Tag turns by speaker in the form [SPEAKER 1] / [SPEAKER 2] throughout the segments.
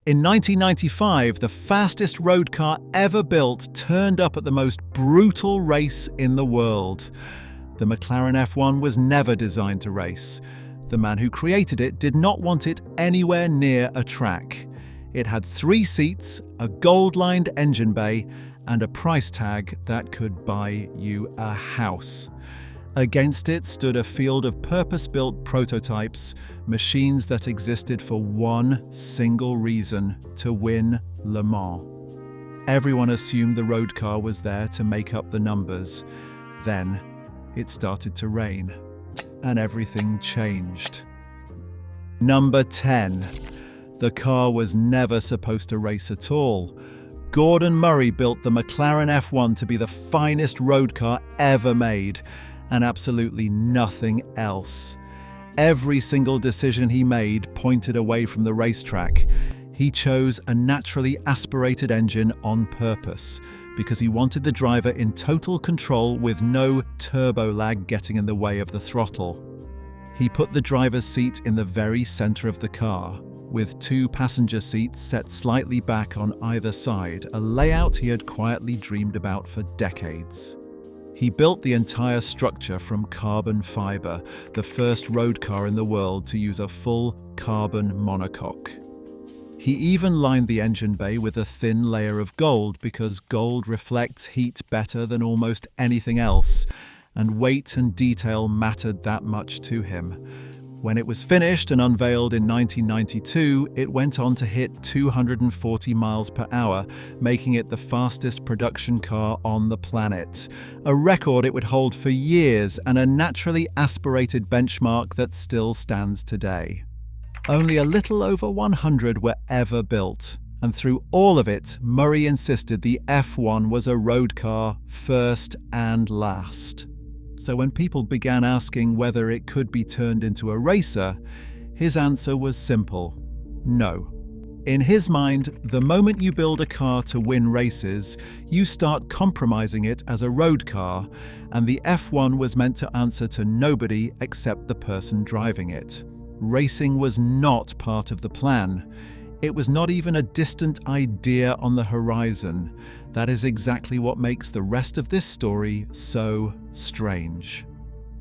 [SPEAKER 1] In 1995, the fastest road car ever built turned up at the most brutal race in the world. The McLaren F1 was never designed to race. The man who created it did not want it anywhere near a track. It had 3 seats, a gold-lined engine bay, and a price tag that could buy you a house. Against it stood a field of purpose-built prototypes, machines that existed for one single reason: to win Le Mans. Everyone assumed the road car was there to make up the numbers. Then it started to rain, and everything changed. Number 10. The car was never supposed to race at all. Gordon Murray built the McLaren F1 to be the finest road car ever made, and absolutely nothing else. Every single decision he made pointed away from the racetrack. He chose a naturally aspirated engine on purpose because he wanted the driver in total control with no turbo lag getting in the way of the throttle. He put the driver's seat in the very center of the car, with 2 passenger seats set slightly back on either side, a layout he had quietly dreamed about for decades. He built the entire structure from carbon fiber, the first road car in the world to use a full carbon monocoque. He even lined the engine bay with a thin layer of gold because gold reflects heat better than almost anything else, and weight and detail mattered that much to him. When it was finished and unveiled in 1992, it went on to hit 240 miles per hour, making it the fastest production car on the planet. A record it would hold for years and a naturally aspirated benchmark that still stands today. Only a little over 100 were ever built, and through all of it, Murray insisted the F1 was a road car first and last. So when people began asking whether it could be turned into a racer, his answer was simple: no. In his mind, the moment you build a car to win races, you start compromising it as a road car, and the F1 was meant to answer to nobody except the person driving it. Racing was not part of the plan. It was not even a distant idea on the horizon. That is exactly what makes the rest of this story so strange.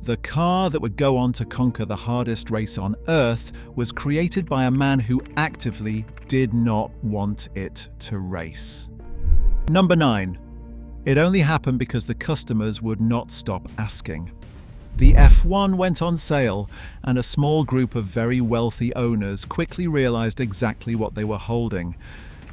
[SPEAKER 1] The car that would go on to conquer the hardest race on Earth was created by a man who actively did not want it to race. Number 9. It only happened because the customers would not stop asking. The F1 went on sale, and a small group of very wealthy owners quickly realized exactly what they were holding.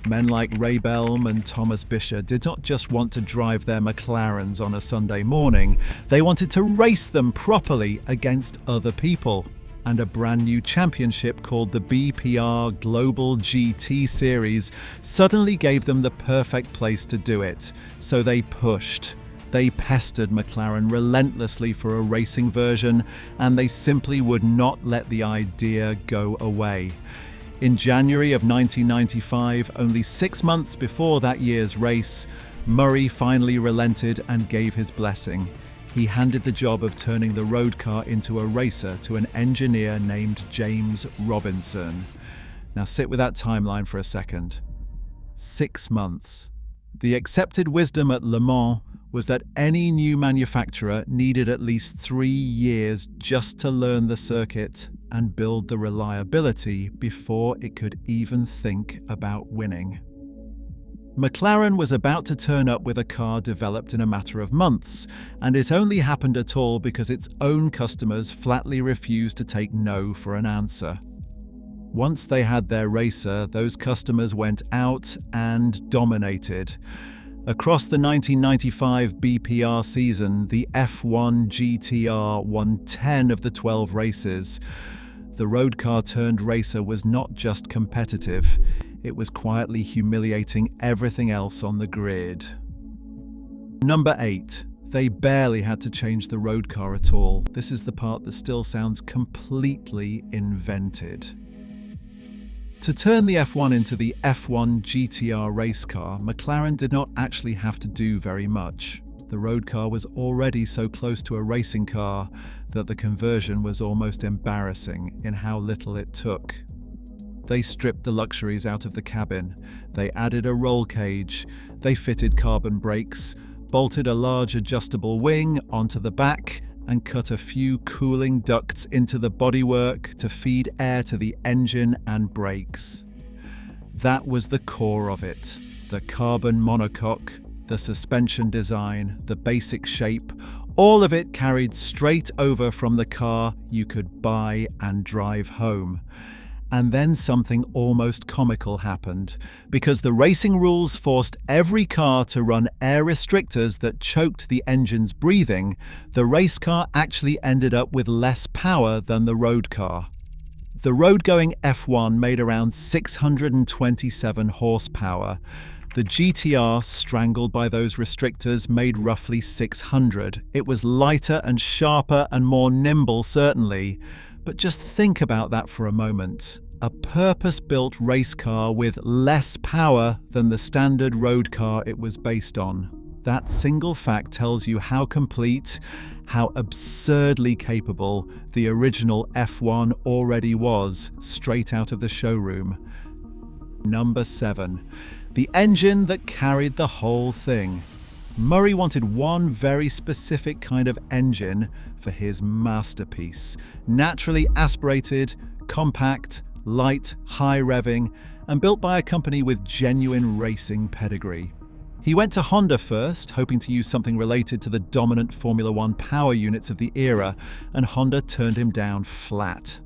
[SPEAKER 1] Men like Ray Belm and Thomas Bisher did not just want to drive their McLarens on a Sunday morning, they wanted to race them properly against other people. And a brand new championship called the BPR Global GT Series suddenly gave them the perfect place to do it. So they pushed. They pestered McLaren relentlessly for a racing version, and they simply would not let the idea go away. In January of 1995, only 6 months before that year's race, Murray finally relented and gave his blessing. He handed the job of turning the road car into a racer to an engineer named James Robinson. Now sit with that timeline for a second. 6 months. The accepted wisdom at Le Mans was that any new manufacturer needed at least 3 years just to learn the circuit and build the reliability before it could even think about winning. McLaren was about to turn up with a car developed in a matter of months, and it only happened at all because its own customers flatly refused to take no for an answer. Once they had their racer, those customers went out and dominated. Across the 1995 BPR season, the F1 GTR won 10 of the 12 races. The road car turned racer was not just competitive, it was quietly humiliating everything else on the grid. Number 8. They barely had to change the road car at all. This is the part that still sounds completely invented. To turn the F1 into the F1 GTR race car, McLaren did not actually have to do very much. The road car was already so close to a racing car that the conversion was almost embarrassing in how little it took. They stripped the luxuries out of the cabin. They added a roll cage. They fitted carbon brakes, bolted a large adjustable wing onto the back, and cut a few cooling ducts into the bodywork to feed air to the engine and brakes. That was the core of it. The carbon monocoque, the suspension design, the basic shape, all of it carried straight over from the car you could buy and drive home. And then something almost comical happened, because the racing rules forced every car to run air restrictors that choked the engine's breathing. The race car actually ended up with less power than the road car. The road-going F1 made around 627 horsepower. The GTR, strangled by those restrictors, made roughly 600. It was lighter and sharper and more nimble, certainly. But just think about that for a moment. A purpose-built race car with less power than the standard road car it was based on. That single fact tells you how complete, how absurdly capable the original F1 already was, straight out of the showroom. Number 7. The engine that carried the whole thing. Murray wanted one very specific kind of engine for his masterpiece. Naturally aspirated, compact, light, high revving, and built by a company with genuine racing pedigree. He went to Honda first, hoping to use something related to the dominant Formula One power units of the era, and Honda turned him down flat.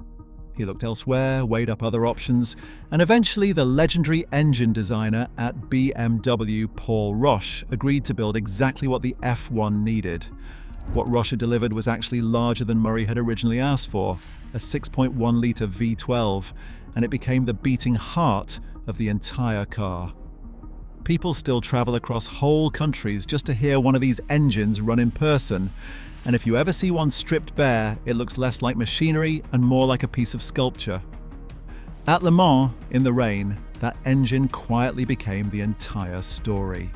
[SPEAKER 1] He looked elsewhere, weighed up other options, and eventually the legendary engine designer at BMW, Paul Roche, agreed to build exactly what the F1 needed. What Roche had delivered was actually larger than Murray had originally asked for, a 6.1-litre V12, and it became the beating heart of the entire car. People still travel across whole countries just to hear one of these engines run in person, and if you ever see one stripped bare, it looks less like machinery and more like a piece of sculpture. At Le Mans, in the rain, that engine quietly became the entire story.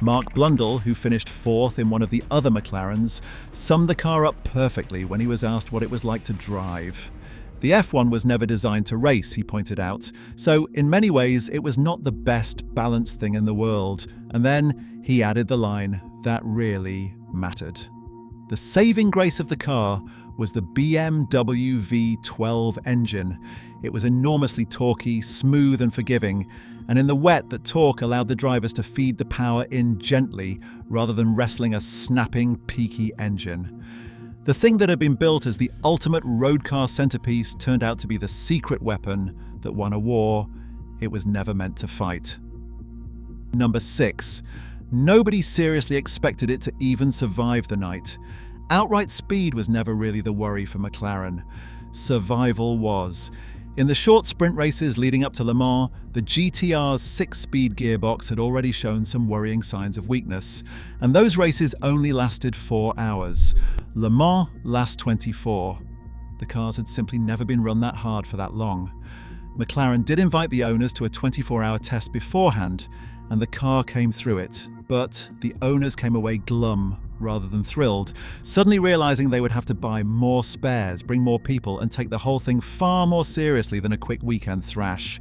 [SPEAKER 1] Mark Blundell, who finished 4th in one of the other McLarens, summed the car up perfectly when he was asked what it was like to drive. The F1 was never designed to race, he pointed out, so in many ways it was not the best balanced thing in the world. And then he added the line that really mattered. The saving grace of the car was the BMW V12 engine. It was enormously torquey, smooth and forgiving, and in the wet, that torque allowed the drivers to feed the power in gently rather than wrestling a snapping, peaky engine. The thing that had been built as the ultimate road car centerpiece turned out to be the secret weapon that won a war it was never meant to fight. Number 6. Nobody seriously expected it to even survive the night. Outright speed was never really the worry for McLaren. Survival was. In the short sprint races leading up to Le Mans, the GTR's 6-speed gearbox had already shown some worrying signs of weakness, and those races only lasted 4 hours. Le Mans lasts 24. The cars had simply never been run that hard for that long. McLaren did invite the owners to a 24-hour test beforehand, and the car came through it, but the owners came away glum rather than thrilled, suddenly realizing they would have to buy more spares, bring more people, and take the whole thing far more seriously than a quick weekend thrash.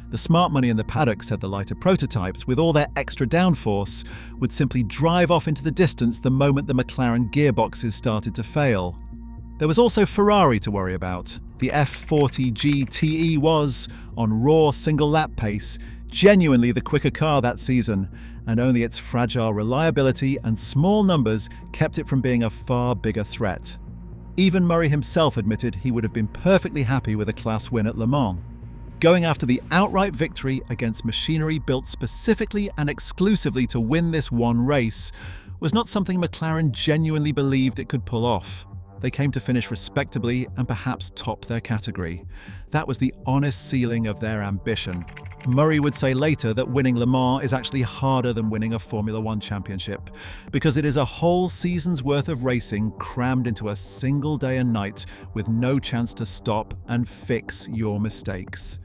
[SPEAKER 1] The smart money in the paddock said the lighter prototypes, with all their extra downforce, would simply drive off into the distance the moment the McLaren gearboxes started to fail. There was also Ferrari to worry about. The F40 GTE was, on raw single-lap pace, genuinely the quicker car that season, and only its fragile reliability and small numbers kept it from being a far bigger threat. Even Murray himself admitted he would have been perfectly happy with a class win at Le Mans. Going after the outright victory against machinery built specifically and exclusively to win this one race was not something McLaren genuinely believed it could pull off. They came to finish respectably and perhaps top their category. That was the honest ceiling of their ambition. Murray would say later that winning Le Mans is actually harder than winning a Formula One championship, because it is a whole season's worth of racing crammed into a single day and night with no chance to stop and fix your mistakes.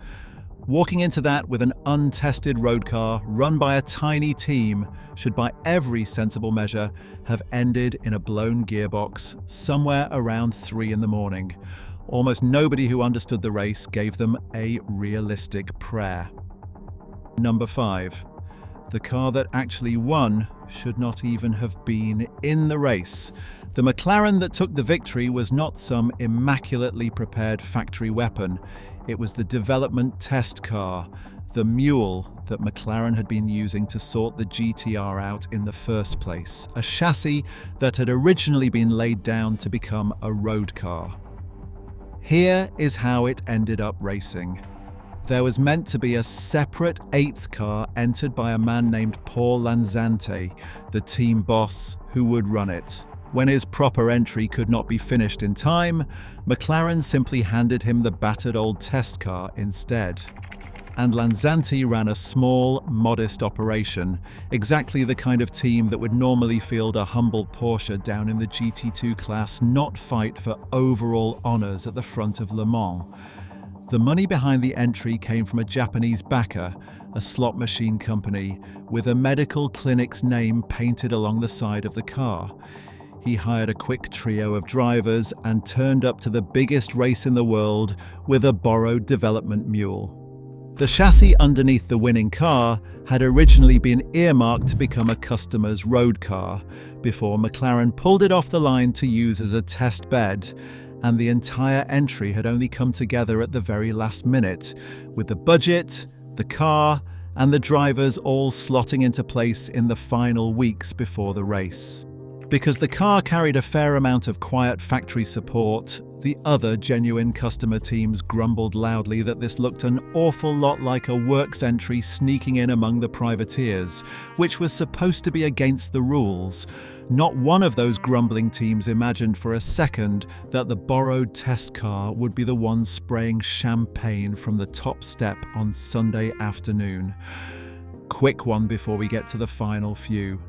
[SPEAKER 1] Walking into that with an untested road car run by a tiny team should, by every sensible measure, have ended in a blown gearbox somewhere around 3 in the morning. Almost nobody who understood the race gave them a realistic prayer. Number 5. The car that actually won should not even have been in the race. The McLaren that took the victory was not some immaculately prepared factory weapon. It was the development test car, the mule that McLaren had been using to sort the GTR out in the first place, a chassis that had originally been laid down to become a road car. Here is how it ended up racing. There was meant to be a separate 8th car entered by a man named Paul Lanzante, the team boss who would run it. When his proper entry could not be finished in time, McLaren simply handed him the battered old test car instead. And Lanzante ran a small, modest operation, exactly the kind of team that would normally field a humble Porsche down in the GT2 class, not fight for overall honours at the front of Le Mans. The money behind the entry came from a Japanese backer, a slot machine company, with a medical clinic's name painted along the side of the car. He hired a quick trio of drivers and turned up to the biggest race in the world with a borrowed development mule. The chassis underneath the winning car had originally been earmarked to become a customer's road car, before McLaren pulled it off the line to use as a test bed, and the entire entry had only come together at the very last minute, with the budget, the car, and the drivers all slotting into place in the final weeks before the race. Because the car carried a fair amount of quiet factory support, the other genuine customer teams grumbled loudly that this looked an awful lot like a works entry sneaking in among the privateers, which was supposed to be against the rules. Not one of those grumbling teams imagined for a second that the borrowed test car would be the one spraying champagne from the top step on Sunday afternoon. Quick one before we get to the final few.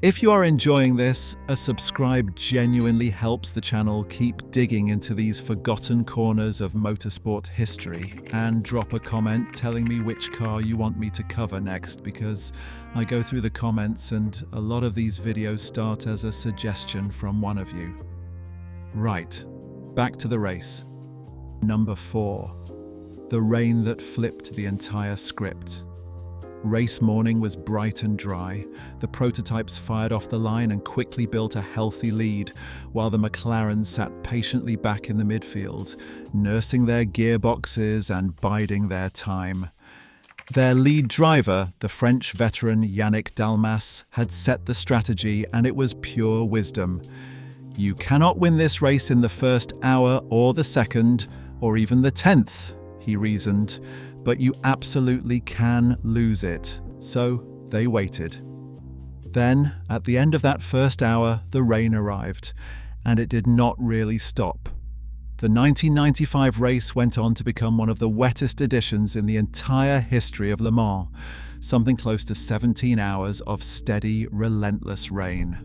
[SPEAKER 1] If you are enjoying this, a subscribe genuinely helps the channel keep digging into these forgotten corners of motorsport history, and drop a comment telling me which car you want me to cover next, because I go through the comments and a lot of these videos start as a suggestion from one of you. Right, back to the race. Number 4. The rain that flipped the entire script. Race morning was bright and dry. The prototypes fired off the line and quickly built a healthy lead, while the McLarens sat patiently back in the midfield, nursing their gearboxes and biding their time. Their lead driver, the French veteran Yannick Dalmas, had set the strategy, and it was pure wisdom. You cannot win this race in the first hour or the second, or even the 10th, he reasoned, but you absolutely can lose it. So they waited. Then, at the end of that first hour, the rain arrived, and it did not really stop. The 1995 race went on to become one of the wettest editions in the entire history of Le Mans, something close to 17 hours of steady, relentless rain.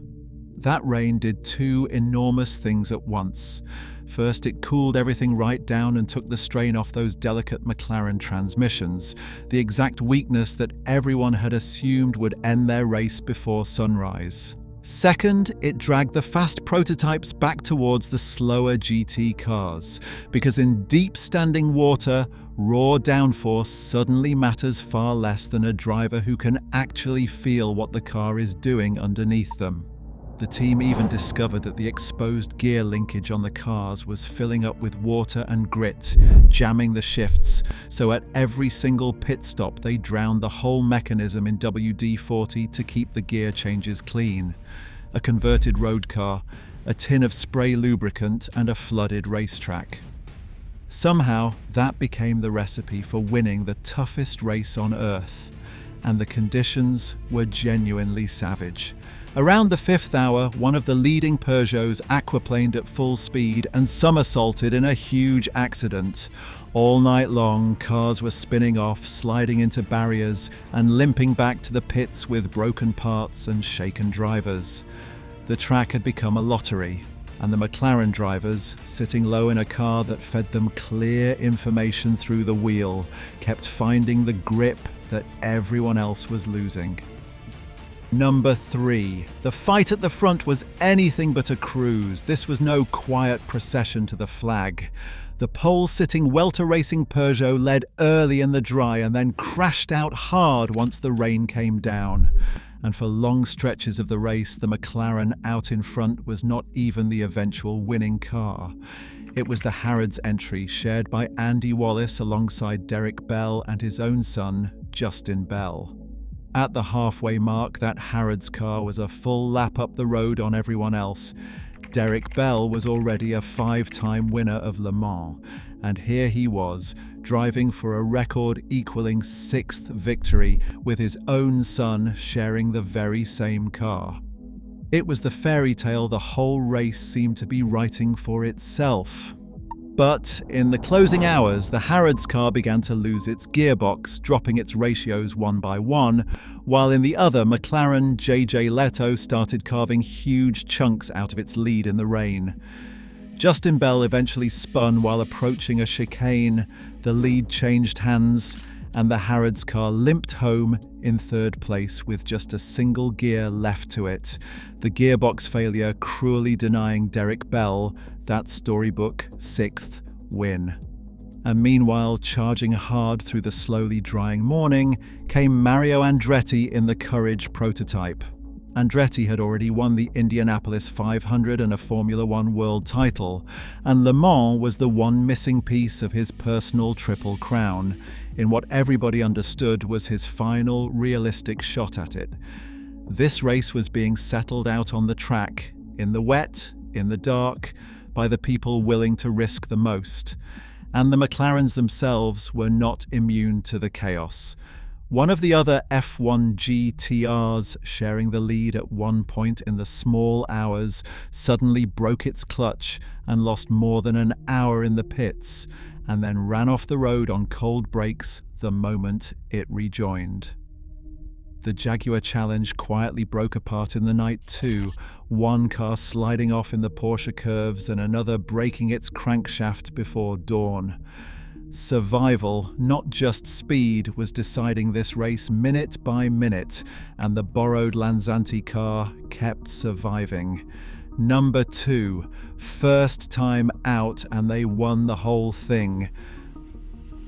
[SPEAKER 1] That rain did 2 enormous things at once. First, it cooled everything right down and took the strain off those delicate McLaren transmissions, the exact weakness that everyone had assumed would end their race before sunrise. Second, it dragged the fast prototypes back towards the slower GT cars, because in deep standing water, raw downforce suddenly matters far less than a driver who can actually feel what the car is doing underneath them. The team even discovered that the exposed gear linkage on the cars was filling up with water and grit, jamming the shifts, so at every single pit stop they drowned the whole mechanism in WD-40 to keep the gear changes clean. A converted road car, a tin of spray lubricant, and a flooded racetrack. Somehow, that became the recipe for winning the toughest race on Earth, and the conditions were genuinely savage. Around the 5th hour, one of the leading Peugeots aquaplaned at full speed and somersaulted in a huge accident. All night long, cars were spinning off, sliding into barriers, and limping back to the pits with broken parts and shaken drivers. The track had become a lottery, and the McLaren drivers, sitting low in a car that fed them clear information through the wheel, kept finding the grip that everyone else was losing. Number 3. The fight at the front was anything but a cruise. This was no quiet procession to the flag. The pole-sitting welter-racing Peugeot led early in the dry and then crashed out hard once the rain came down. And for long stretches of the race, the McLaren out in front was not even the eventual winning car. It was the Harrods entry, shared by Andy Wallace alongside Derek Bell and his own son, Justin Bell. At the halfway mark, that Harrods car was a full lap up the road on everyone else. Derek Bell was already a 5-time winner of Le Mans, and here he was, driving for a record equaling 6th victory with his own son sharing the very same car. It was the fairy tale the whole race seemed to be writing for itself. But in the closing hours, the Harrods car began to lose its gearbox, dropping its ratios one by one, while in the other, McLaren JJ Lehto started carving huge chunks out of its lead in the rain. Justin Bell eventually spun while approaching a chicane, the lead changed hands, and the Harrods car limped home in 3rd place with just a single gear left to it, the gearbox failure cruelly denying Derek Bell that storybook 6th win. And meanwhile, charging hard through the slowly drying morning, came Mario Andretti in the Courage prototype. Andretti had already won the Indianapolis 500 and a Formula One world title, and Le Mans was the one missing piece of his personal Triple Crown, in what everybody understood was his final realistic shot at it. This race was being settled out on the track, in the wet, in the dark, by the people willing to risk the most. And the McLarens themselves were not immune to the chaos. One of the other F1 GTRs, sharing the lead at one point in the small hours, suddenly broke its clutch and lost more than an hour in the pits, and then ran off the road on cold brakes the moment it rejoined. The Jaguar Challenge quietly broke apart in the night too, one car sliding off in the Porsche curves and another breaking its crankshaft before dawn. Survival, not just speed, was deciding this race minute by minute, and the borrowed Lanzanti car kept surviving. Number 2, first time out, and they won the whole thing.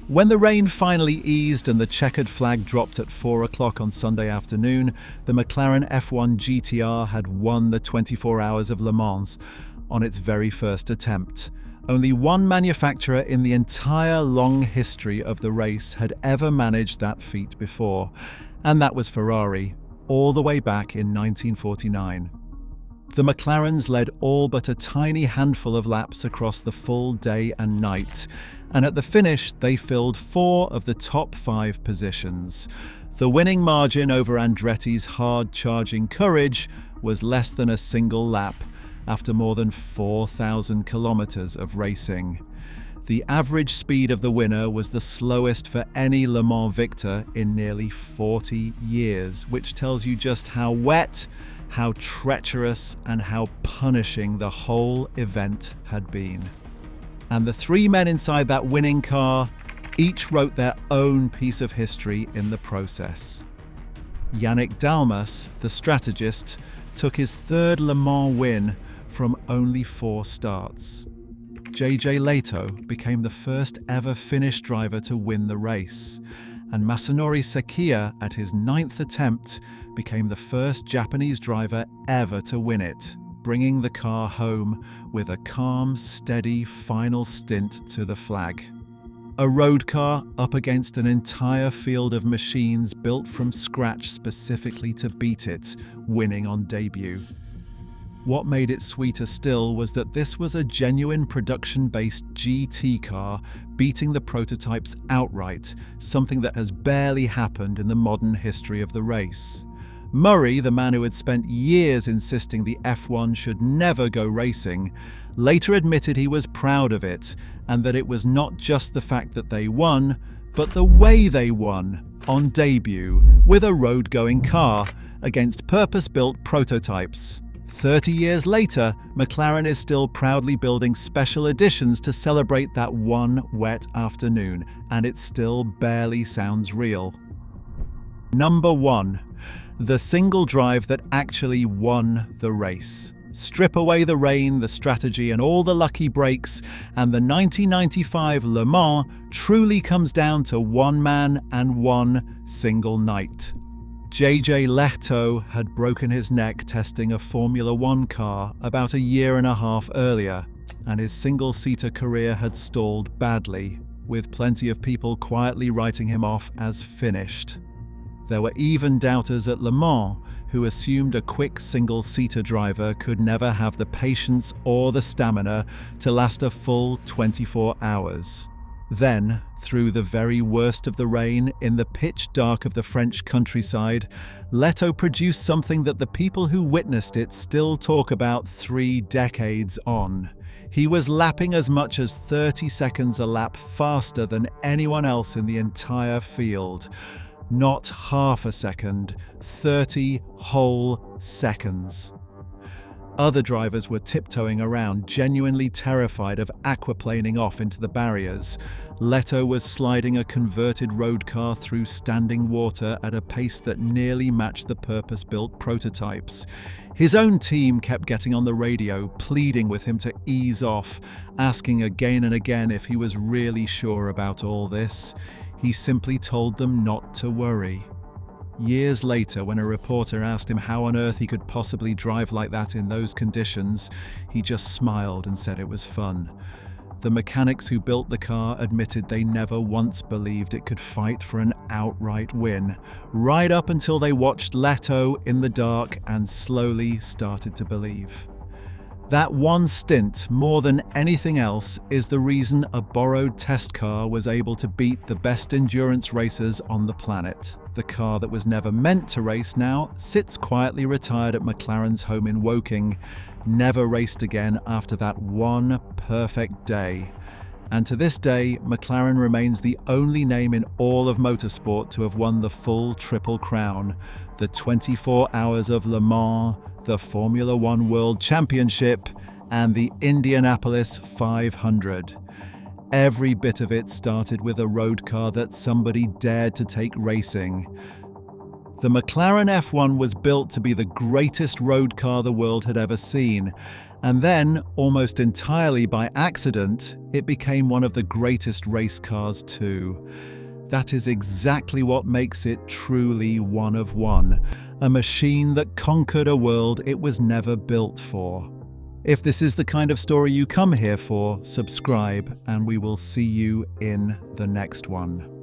[SPEAKER 1] When the rain finally eased and the checkered flag dropped at 4 o'clock on Sunday afternoon, the McLaren F1 GTR had won the 24 Hours of Le Mans on its very first attempt. Only one manufacturer in the entire long history of the race had ever managed that feat before, and that was Ferrari, all the way back in 1949. The McLarens led all but a tiny handful of laps across the full day and night, and at the finish they filled 4 of the top 5 positions. The winning margin over Andretti's hard-charging Courage was less than a single lap, after more than 4,000 kilometers of racing. The average speed of the winner was the slowest for any Le Mans victor in nearly 40 years, which tells you just how wet, how treacherous, and how punishing the whole event had been. And the 3 men inside that winning car each wrote their own piece of history in the process. Yannick Dalmas, the strategist, took his 3rd Le Mans win from only 4 starts. JJ Lehto became the first ever Finnish driver to win the race, and Masanori Sekiya, at his 9th attempt, became the first Japanese driver ever to win it, bringing the car home with a calm, steady final stint to the flag. A road car up against an entire field of machines built from scratch specifically to beat it, winning on debut. What made it sweeter still was that this was a genuine production-based GT car beating the prototypes outright, something that has barely happened in the modern history of the race. Murray, the man who had spent years insisting the F1 should never go racing, later admitted he was proud of it, and that it was not just the fact that they won, but the way they won, on debut, with a road-going car, against purpose-built prototypes. 30 years later, McLaren is still proudly building special editions to celebrate that one wet afternoon, and it still barely sounds real. Number 1. The single drive that actually won the race. Strip away the rain, the strategy, and all the lucky breaks, and the 1995 Le Mans truly comes down to one man and one single night. JJ Lehto had broken his neck testing a Formula One car about a year and a half earlier, and his single-seater career had stalled badly, with plenty of people quietly writing him off as finished. There were even doubters at Le Mans who assumed a quick single-seater driver could never have the patience or the stamina to last a full 24 hours. Then, through the very worst of the rain, in the pitch dark of the French countryside, Lehto produced something that the people who witnessed it still talk about 3 decades on. He was lapping as much as 30 seconds a lap faster than anyone else in the entire field. Not half a second, 30 whole seconds. Other drivers were tiptoeing around, genuinely terrified of aquaplaning off into the barriers. Lehto was sliding a converted road car through standing water at a pace that nearly matched the purpose-built prototypes. His own team kept getting on the radio, pleading with him to ease off, asking again and again if he was really sure about all this. He simply told them not to worry. Years later, when a reporter asked him how on earth he could possibly drive like that in those conditions, he just smiled and said it was fun. The mechanics who built the car admitted they never once believed it could fight for an outright win, right up until they watched Lehto in the dark and slowly started to believe. That one stint, more than anything else, is the reason a borrowed test car was able to beat the best endurance racers on the planet. The car that was never meant to race now sits quietly retired at McLaren's home in Woking, never raced again after that one perfect day. And to this day, McLaren remains the only name in all of motorsport to have won the full Triple Crown, the 24 Hours of Le Mans, the Formula One World Championship, and the Indianapolis 500. Every bit of it started with a road car that somebody dared to take racing. The McLaren F1 was built to be the greatest road car the world had ever seen, and then, almost entirely by accident, it became one of the greatest race cars too. That is exactly what makes it truly one of one, a machine that conquered a world it was never built for. If this is the kind of story you come here for, subscribe and we will see you in the next one.